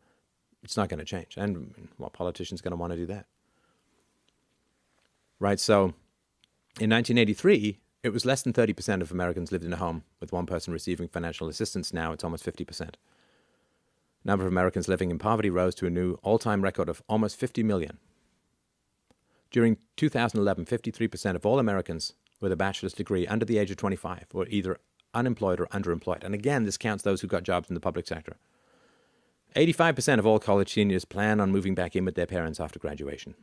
Speaker 1: it's not going to change. And what politician's going to want to do that? Right, so in 1983, it was less than 30% of Americans lived in a home with one person receiving financial assistance. Now it's almost 50%. Number of Americans living in poverty rose to a new all-time record of almost 50 million. During 2011, 53% of all Americans with a bachelor's degree under the age of 25 were either unemployed or underemployed. And again, this counts those who got jobs in the public sector. 85% of all college seniors plan on moving back in with their parents after graduation.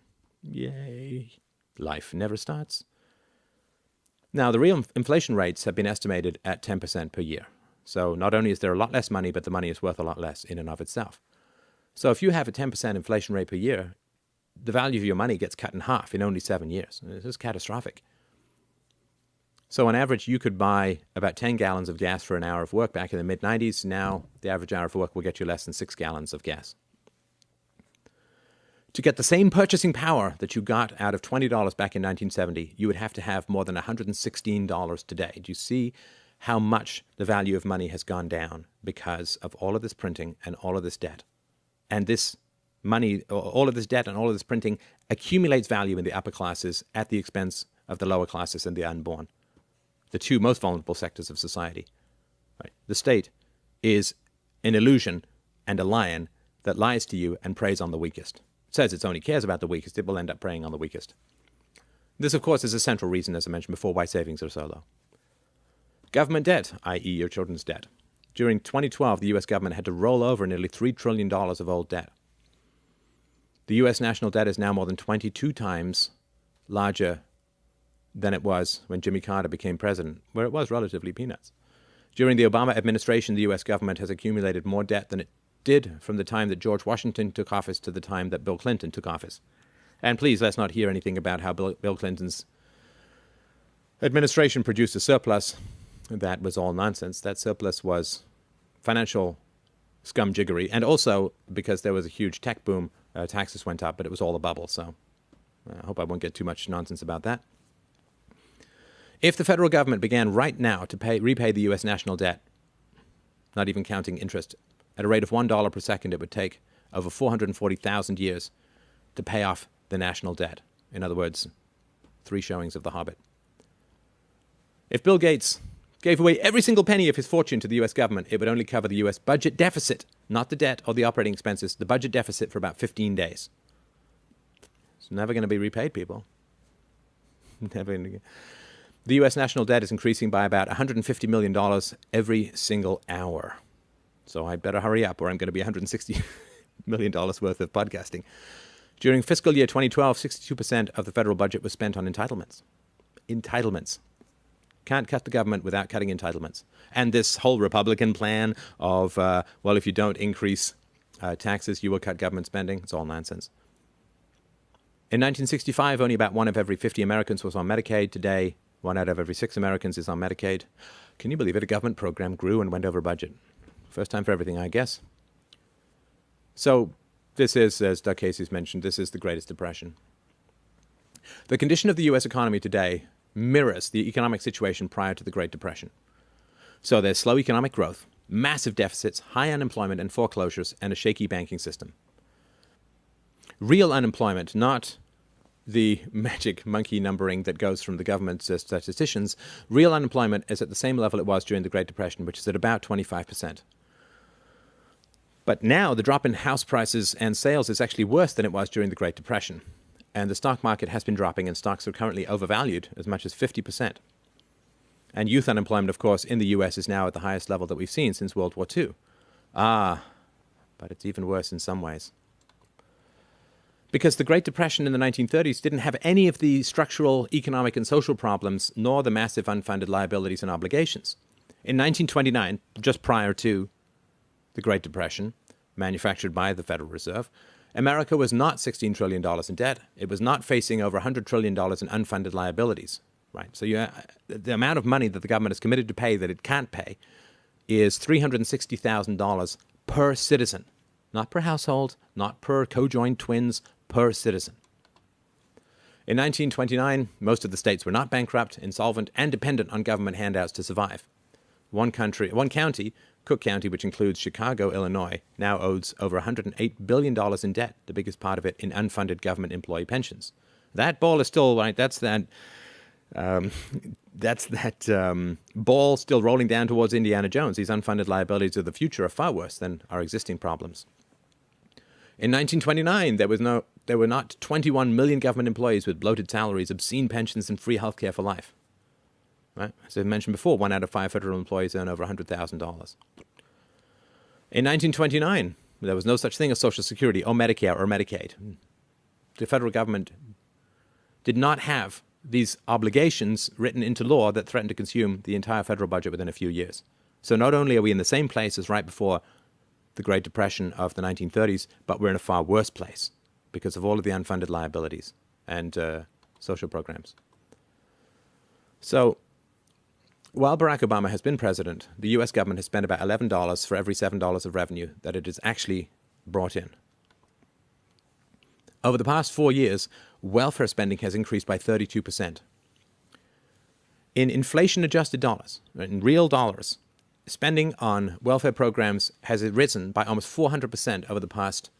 Speaker 1: Yay. Life never starts. Now, the real inflation rates have been estimated at 10% per year. So not only is there a lot less money, but the money is worth a lot less in and of itself. So if you have a 10% inflation rate per year, the value of your money gets cut in half in only 7 years. This is catastrophic. So on average, you could buy about 10 gallons of gas for an hour of work back in the mid-90s. Now, the average hour of work will get you less than 6 gallons of gas. To get the same purchasing power that you got out of $20 back in 1970, you would have to have more than $116 today. Do you see how much the value of money has gone down because of all of this printing and all of this debt? And this money, all of this debt and all of this printing accumulates value in the upper classes at the expense of the lower classes and the unborn, the two most vulnerable sectors of society. Right? The state is an illusion and a lion that lies to you and preys on the weakest. It says it only cares about the weakest. It will end up preying on the weakest. This, of course, is a central reason, as I mentioned before, why savings are so low. Government debt, i.e. your children's debt. During 2012, the U.S. government had to roll over nearly $3 trillion of old debt. The U.S. national debt is now more than 22 times larger than it was when Jimmy Carter became president, where it was relatively peanuts. During the Obama administration, the U.S. government has accumulated more debt than it did from the time that George Washington took office to the time that Bill Clinton took office. And please, let's not hear anything about how Bill Clinton's administration produced a surplus. That was all nonsense. That surplus was financial scumjiggery. And also, because there was a huge tech boom, taxes went up, but it was all a bubble. So I hope I won't get too much nonsense about that. If the federal government began right now to repay the U.S. national debt, not even counting interest, at a rate of $1 per second, it would take over 440,000 years to pay off the national debt. In other words, 3 showings of The Hobbit. If Bill Gates gave away every single penny of his fortune to the U.S. government, it would only cover the U.S. budget deficit, not the debt or the operating expenses, the budget deficit for about 15 days. It's never going to be repaid, people. Never going to. The U.S. national debt is increasing by about $150 million every single hour. So I better hurry up or I'm going to be $160 million worth of podcasting. During fiscal year 2012, 62% of the federal budget was spent on entitlements. Entitlements. Can't cut the government without cutting entitlements. And this whole Republican plan of, well, if you don't increase taxes, you will cut government spending. It's all nonsense. In 1965, only about 1 of every 50 Americans was on Medicaid. Today, 1 out of every 6 Americans is on Medicaid. Can you believe it? A government program grew and went over budget. First time for everything, I guess. So this is, as Doug Casey's mentioned, this is the Greatest Depression. The condition of the U.S. economy today mirrors the economic situation prior to the Great Depression. So there's slow economic growth, massive deficits, high unemployment and foreclosures, and a shaky banking system. Real unemployment, not the magic monkey numbering that goes from the government's statisticians, real unemployment is at the same level it was during the Great Depression, which is at about 25%. But now the drop in house prices and sales is actually worse than it was during the Great Depression. And the stock market has been dropping, and stocks are currently overvalued as much as 50%. And youth unemployment, of course, in the U.S. is now at the highest level that we've seen since World War II. But it's even worse in some ways. Because the Great Depression in the 1930s didn't have any of the structural economic and social problems, nor the massive unfunded liabilities and obligations. In 1929, just prior to the Great Depression, manufactured by the Federal Reserve, America was not $16 trillion in debt. It was not facing over $100 trillion in unfunded liabilities. Right? So the amount of money that the government is committed to pay that it can't pay is $360,000 per citizen. Not per household, not per co-joined twins, per citizen. In 1929, most of the states were not bankrupt, insolvent, and dependent on government handouts to survive. One county, Cook County, which includes Chicago, Illinois, now owes over $108 billion in debt, the biggest part of it in unfunded government employee pensions. That ball is still, right, that's that ball still rolling down towards Indiana Jones. These unfunded liabilities of the future are far worse than our existing problems. In 1929, there were not 21 million government employees with bloated salaries, obscene pensions, and free health care for life. Right? As I mentioned before, 1 out of 5 federal employees earn over $100,000. In 1929, there was no such thing as Social Security or Medicare or Medicaid. The federal government did not have these obligations written into law that threatened to consume the entire federal budget within a few years. So not only are we in the same place as right before the Great Depression of the 1930s, but we're in a far worse place because of all of the unfunded liabilities and social programs. So while Barack Obama has been president, the U.S. government has spent about $11 for every $7 of revenue that it has actually brought in. Over the past 4 years, welfare spending has increased by 32%. In inflation-adjusted dollars, in real dollars, spending on welfare programs has risen by almost 400% over the past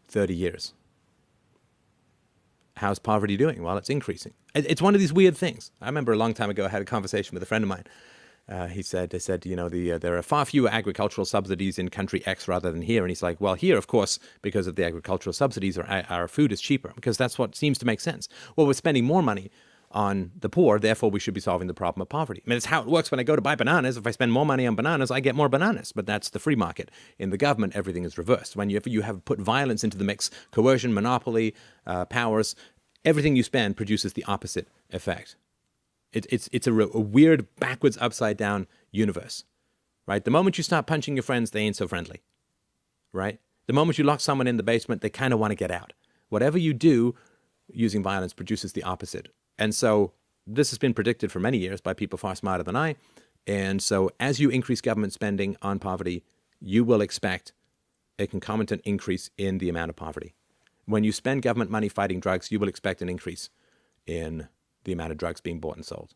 Speaker 1: 30 years. How's poverty doing? Well, it's increasing. It's one of these weird things. I remember a long time ago I had a conversation with a friend of mine. They said, there are far fewer agricultural subsidies in country X rather than here. And he's like, well, here, of course, because of the agricultural subsidies, our food is cheaper, because that's what seems to make sense. Well, we're spending more money on the poor, therefore we should be solving the problem of poverty. I mean, it's how it works when I go to buy bananas. If I spend more money on bananas, I get more bananas. But that's the free market. In the government, everything is reversed. When you have put violence into the mix, coercion, monopoly, powers, everything you spend produces the opposite effect. It's a weird, backwards, upside-down universe, right? The moment you start punching your friends, they ain't so friendly, right? The moment you lock someone in the basement, they kind of want to get out. Whatever you do using violence produces the opposite. And so this has been predicted for many years by people far smarter than I. And so as you increase government spending on poverty, you will expect a concomitant increase in the amount of poverty. When you spend government money fighting drugs, you will expect an increase in the amount of drugs being bought and sold.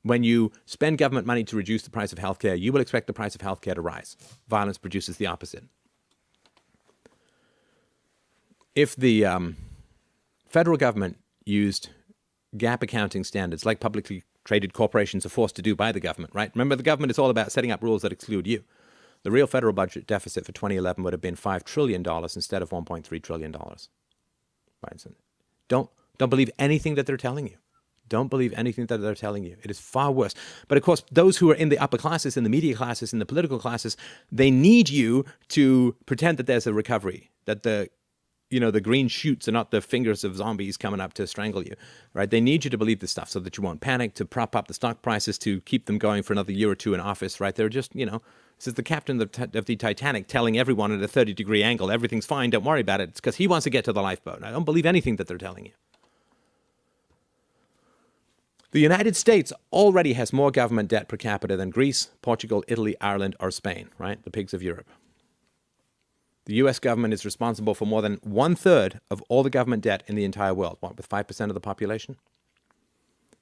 Speaker 1: When you spend government money to reduce the price of healthcare, you will expect the price of healthcare to rise. Violence produces the opposite. If the federal government used GAAP accounting standards like publicly traded corporations are forced to do by the government, right? Remember, the government is all about setting up rules that exclude you. The real federal budget deficit for 2011 would have been $5 trillion instead of $1.3 trillion. Right? So don't believe anything that they're telling you. Don't believe anything that they're telling you. It is far worse. But of course, those who are in the upper classes, in the media classes, in the political classes, they need you to pretend that there's a recovery, that the green shoots are not the fingers of zombies coming up to strangle you, right? They need you to believe this stuff so that you won't panic, to prop up the stock prices, to keep them going for another year or two in office, right? They're just, This is the captain of the Titanic telling everyone at a 30-degree angle, everything's fine, don't worry about it. It's because he wants to get to the lifeboat. I don't believe anything that they're telling you. The United States already has more government debt per capita than Greece, Portugal, Italy, Ireland, or Spain, right? The pigs of Europe. The US government is responsible for more than 1/3 of all the government debt in the entire world, what, with 5% of the population?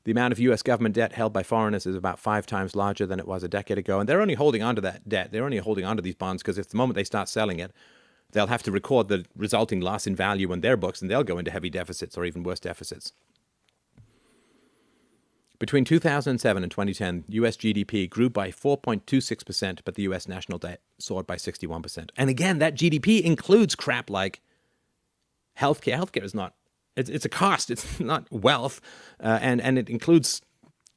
Speaker 1: The amount of US government debt held by foreigners is about 5 times larger than it was a decade ago, and they're only holding on to that debt. They're only holding on to these bonds because if the moment they start selling it, they'll have to record the resulting loss in value in their books, and they'll go into heavy deficits or even worse deficits. Between 2007 and 2010, US GDP grew by 4.26%, but the US national debt soared by 61%. And again, that GDP includes crap like healthcare. Healthcare is not, it's a cost, it's not wealth. And it includes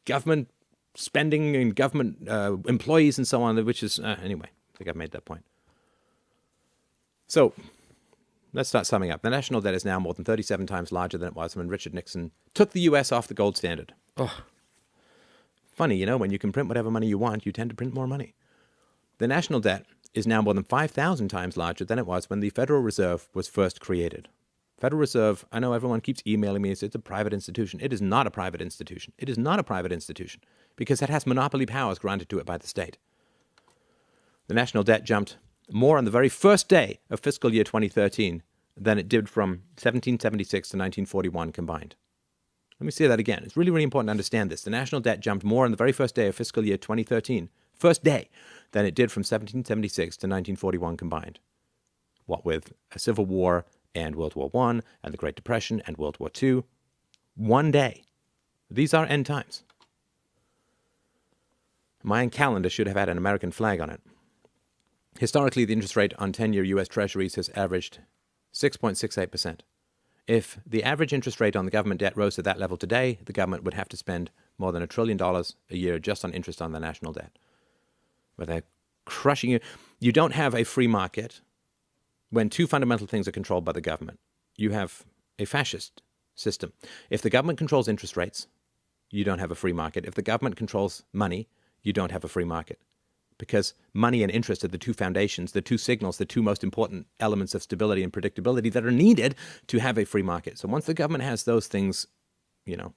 Speaker 1: government spending and government employees and so on, which is, anyway, I think I've made that point. So let's start summing up. The national debt is now more than 37 times larger than it was when Richard Nixon took the US off the gold standard. Oh, funny, you know, when you can print whatever money you want, you tend to print more money. The national debt is now more than 5,000 times larger than it was when the Federal Reserve was first created. Federal Reserve, I know everyone keeps emailing me, it's a private institution. It is not a private institution. It is not a private institution because it has monopoly powers granted to it by the state. The national debt jumped more on the very first day of fiscal year 2013 than it did from 1776 to 1941 combined. Let me say that again. It's really, really important to understand this. The national debt jumped more on the very first day of fiscal year 2013, first day, than it did from 1776 to 1941 combined. What with a civil war and World War I and the Great Depression and World War II. One day. These are end times. My calendar should have had an American flag on it. Historically, the interest rate on 10-year U.S. Treasuries has averaged 6.68%. If the average interest rate on the government debt rose to that level today, the government would have to spend more than $1 trillion a year just on interest on the national debt. But they're crushing you. You don't have a free market when two fundamental things are controlled by the government. You have a fascist system. If the government controls interest rates, you don't have a free market. If the government controls money, you don't have a free market. Because money and interest are the two foundations, the two signals, the two most important elements of stability and predictability that are needed to have a free market. So once the government has those things, you know,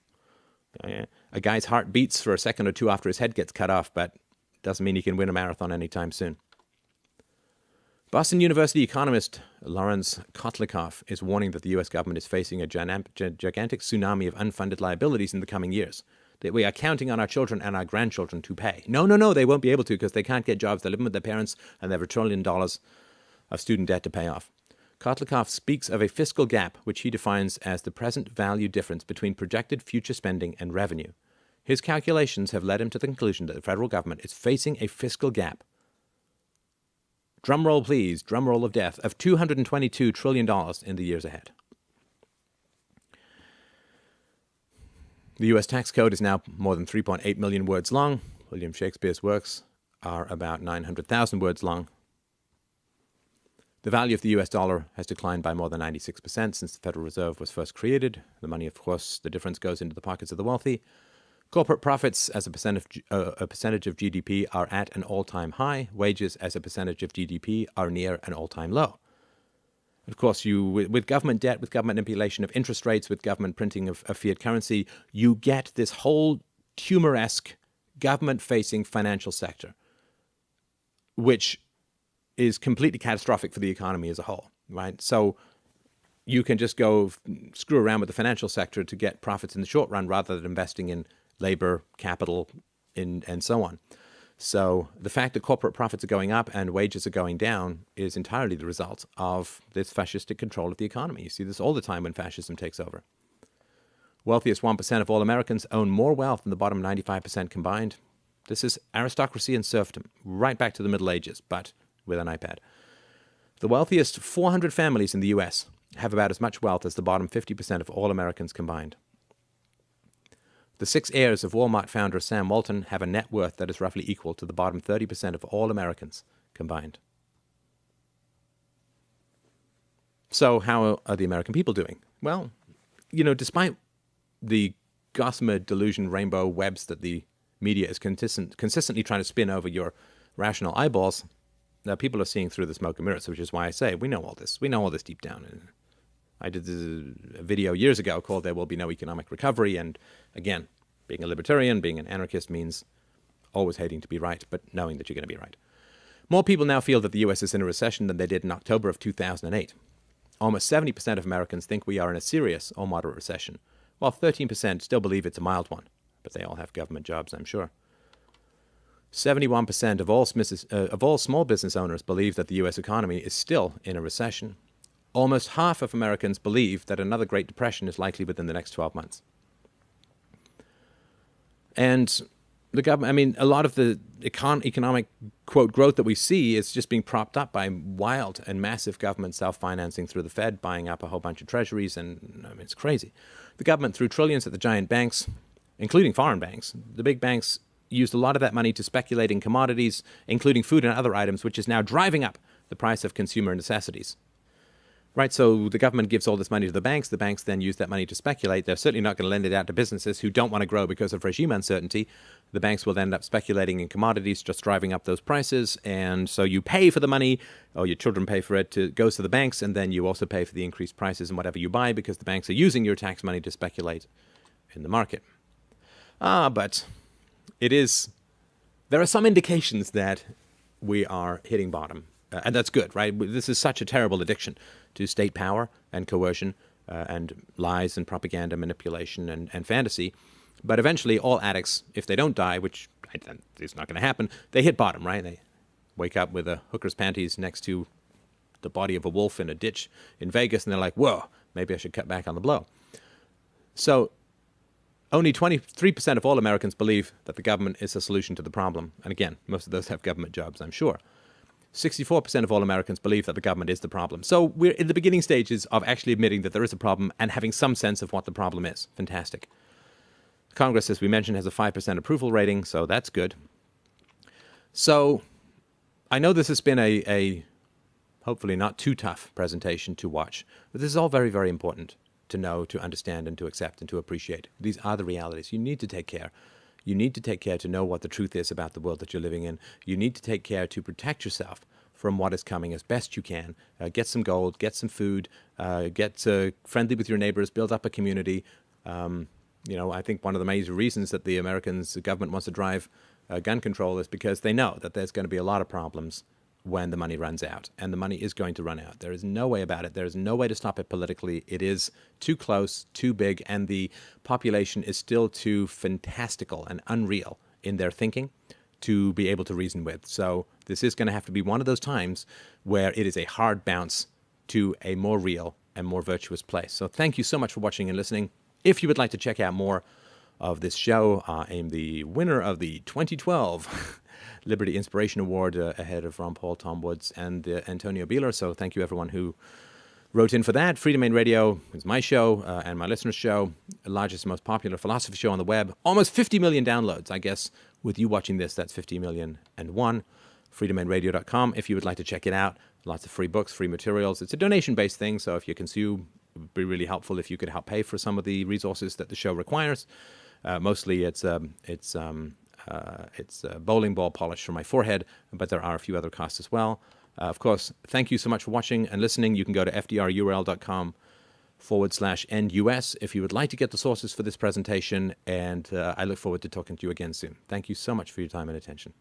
Speaker 1: a guy's heart beats for a second or two after his head gets cut off, but doesn't mean he can win a marathon anytime soon. Boston University economist Lawrence Kotlikoff is warning that the U.S. government is facing a gigantic tsunami of unfunded liabilities in the coming years. That we are counting on our children and our grandchildren to pay. No, they won't be able to because they can't get jobs. They're living with their parents and they have $1 trillion of student debt to pay off. Kotlikoff speaks of a fiscal gap, which he defines as the present value difference between projected future spending and revenue. His calculations have led him to the conclusion that the federal government is facing a fiscal gap. Drum roll, please, drum roll of death, of $222 trillion in the years ahead. The U.S. tax code is now more than 3.8 million words long. William Shakespeare's works are about 900,000 words long. The value of the U.S. dollar has declined by more than 96% since the Federal Reserve was first created. The money, of course, the difference goes into the pockets of the wealthy. Corporate profits as a percentage of GDP are at an all-time high. Wages as a percentage of GDP are near an all-time low. Of course, with government debt, with government manipulation of interest rates, with government printing of fiat currency, you get this whole tumor-esque government-facing financial sector, which is completely catastrophic for the economy as a whole, right? So you can just go screw around with the financial sector to get profits in the short run rather than investing in labor, capital, and so on. So the fact that corporate profits are going up and wages are going down is entirely the result of this fascistic control of the economy. You see this all the time when fascism takes over. Wealthiest 1% of all Americans own more wealth than the bottom 95% combined. This is aristocracy and serfdom, right back to the Middle Ages, but with an iPad. The wealthiest 400 families in the U.S. have about as much wealth as the bottom 50% of all Americans combined. The 6 heirs of Walmart founder Sam Walton have a net worth that is roughly equal to the bottom 30% of all Americans combined. So how are the American people doing? Well, you know, despite the gossamer delusion rainbow webs that the media is consistently trying to spin over your rational eyeballs, people are seeing through the smoke and mirrors, which is why I say we know all this. We know all this deep down. And I did a video years ago called There Will Be No Economic Recovery. And again, being a libertarian, being an anarchist means always hating to be right, but knowing that you're going to be right. More people now feel that the US is in a recession than they did in October of 2008. Almost 70% of Americans think we are in a serious or moderate recession, while 13% still believe it's a mild one. But they all have government jobs, I'm sure. 71% of all small business owners believe that the US economy is still in a recession. Almost half of Americans believe that another Great Depression is likely within the next 12 months. And the government, I mean, a lot of the economic, quote, growth that we see is just being propped up by wild and massive government self-financing through the Fed, buying up a whole bunch of treasuries, and I mean, it's crazy. The government threw trillions at the giant banks, including foreign banks. The big banks used a lot of that money to speculate in commodities, including food and other items, which is now driving up the price of consumer necessities. Right, so the government gives all this money to the banks then use that money to speculate. They're certainly not going to lend it out to businesses who don't want to grow because of regime uncertainty. The banks will end up speculating in commodities, just driving up those prices, and so you pay for the money, or your children pay for it, it goes to the banks, and then you also pay for the increased prices in whatever you buy because the banks are using your tax money to speculate in the market. But there are some indications that we are hitting bottom. And that's good, right? This is such a terrible addiction to state power and coercion and lies and propaganda, manipulation and fantasy. But eventually all addicts, if they don't die, which is not going to happen, they hit bottom, right? They wake up with a hooker's panties next to the body of a wolf in a ditch in Vegas, and they're like, whoa, maybe I should cut back on the blow. So only 23% of all Americans believe that the government is a solution to the problem. And again, most of those have government jobs, I'm sure. 64% of all Americans believe that the government is the problem. So we're in the beginning stages of actually admitting that there is a problem and having some sense of what the problem is. Fantastic. Congress, as we mentioned, has a 5% approval rating, so that's good. So I know this has been a hopefully not too tough presentation to watch, but this is all very, very important to know, to understand, and to accept, and to appreciate. These are the realities. You need to take care. You need to take care to know what the truth is about the world that you're living in. You need to take care to protect yourself from what is coming as best you can. Get some gold, get some food, get friendly with your neighbors, build up a community. I think one of the major reasons that the government wants to drive gun control is because they know that there's going to be a lot of problems when the money runs out, and the money is going to run out. There is no way about it. There is no way to stop it politically. It is too close, too big, and the population is still too fantastical and unreal in their thinking to be able to reason with. So this is going to have to be one of those times where it is a hard bounce to a more real and more virtuous place. So thank you so much for watching and listening. If you would like to check out more of this show, I am the winner of the 2012 Liberty Inspiration Award ahead of Ron Paul, Tom Woods, and Antonio Bieler. So thank you, everyone who wrote in for that. Freedom Main Radio is my show and my listeners' show, the largest, most popular philosophy show on the web. Almost 50 million downloads, I guess. With you watching this, that's 50 million and one. freedomainradio.com if you would like to check it out. Lots of free books, free materials. It's a donation-based thing, so if you consume, it would be really helpful if you could help pay for some of the resources that the show requires. Mostly it's bowling ball polish for my forehead, but there are a few other costs as well. Of course, thank you so much for watching and listening. You can go to fdrurl.com/NUS if you would like to get the sources for this presentation, and I look forward to talking to you again soon. Thank you so much for your time and attention.